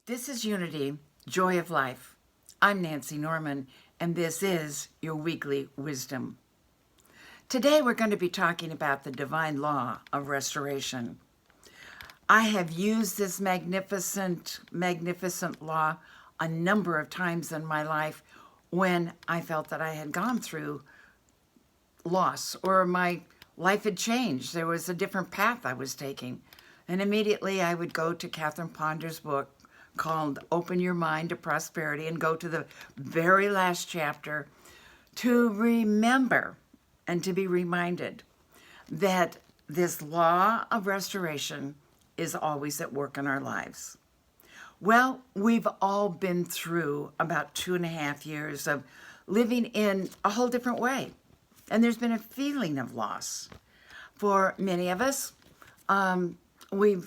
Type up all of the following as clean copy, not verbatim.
This is Unity, Joy of Life. I'm Nancy Norman, and this is your weekly wisdom. Today we're going to be talking about the divine law of restoration. I have used this magnificent law a number of times in my life when I felt that I had gone through loss or my life had changed. There was a different path I was taking. And immediately I would go to Catherine Ponder's book called Open Your Mind to Prosperity and go to the very last chapter to remember and to be reminded that this law of restoration is always at work in our lives. Well, we've all been through about 2.5 years of living in a whole different way. And there's been a feeling of loss. For many of us, we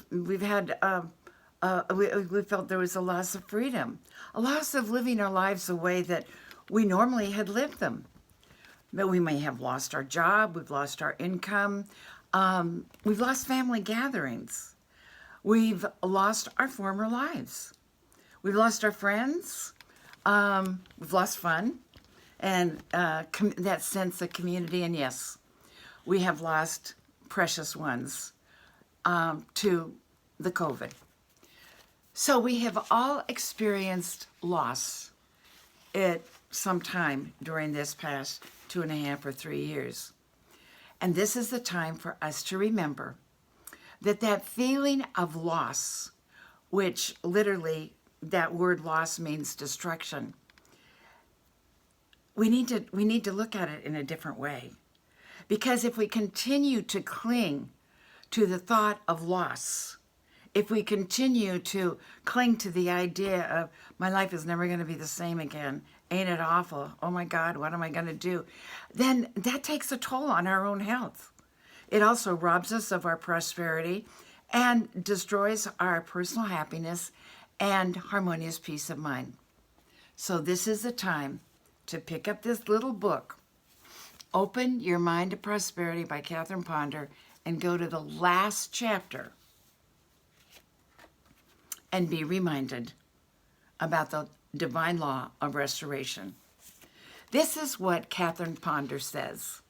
felt there was a loss of freedom, a loss of living our lives the way that we normally had lived them. But we may have lost our job, we've lost our income, we've lost family gatherings, we've lost our former lives, we've lost our friends, we've lost fun, and that sense of community, and yes, we have lost precious ones to the COVID. So we have all experienced loss at some time during this past 2.5 or 3 years. And this is the time for us to remember that that feeling of loss, which literally that word loss means destruction, we need to look at it in a different way. Because if we continue to cling to the thought of loss, if we continue to cling to the idea of my life is never going to be the same again, ain't it awful? Oh my God, what am I going to do? Then that takes a toll on our own health. It also robs us of our prosperity and destroys our personal happiness and harmonious peace of mind. So this is the time to pick up this little book, Open Your Mind to Prosperity by Catherine Ponder, and go to the last chapter and be reminded about the divine law of restoration. This is what Catherine Ponder says.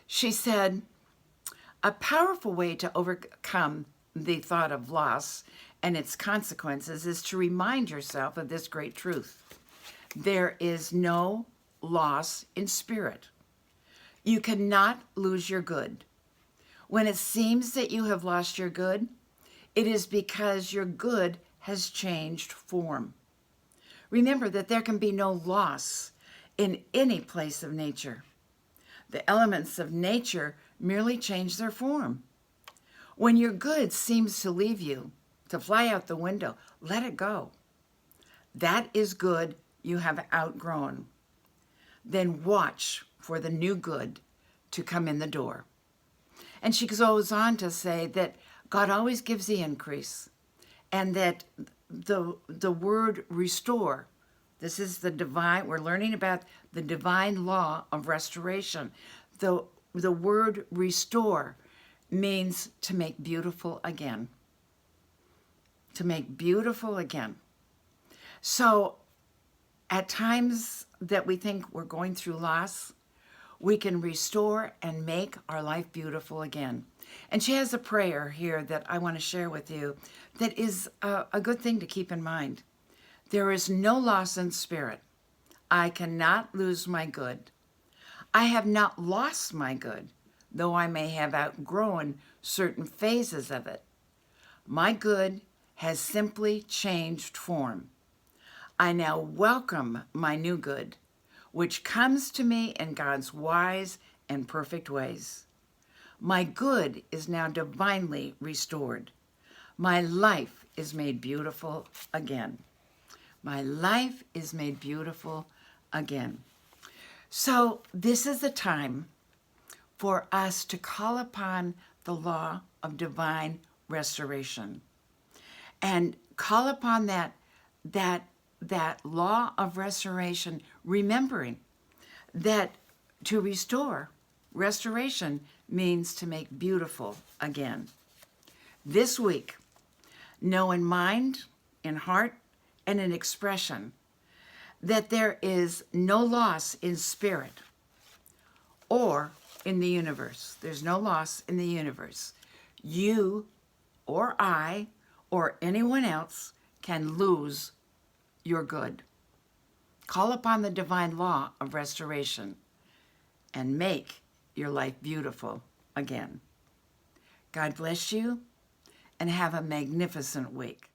She said, a powerful way to overcome the thought of loss and its consequences is to remind yourself of this great truth. There is no loss in spirit. You cannot lose your good. When it seems that you have lost your good, it is because your good has changed form. Remember that there can be no loss in any place of nature. The elements of nature merely change their form. When your good seems to leave you, to fly out the window, let it go. That is good you have outgrown. Then watch for the new good to come in the door. And she goes on to say that God always gives the increase, and that the word restore, this is the divine, we're learning about the divine law of restoration. The word restore means to make beautiful again. To make beautiful again. So at times that we think we're going through loss, we can restore and make our life beautiful again. And she has a prayer here that I want to share with you that is a good thing to keep in mind. There is no loss in spirit. I cannot lose my good. I have not lost my good, though I may have outgrown certain phases of it. My good has simply changed form. I now welcome my new good, which comes to me in God's wise and perfect ways. My good is now divinely restored. My life is made beautiful again. My life is made beautiful again. So this is the time for us to call upon the law of divine restoration and call upon that law of restoration, remembering that to restore, restoration means to make beautiful again. This week, know in mind, in heart, and an expression that there is no loss in spirit or in the universe. There's no loss in the universe. You or I or anyone else can lose your good. Call upon the divine law of restoration and make your life beautiful again. God bless you and have a magnificent week.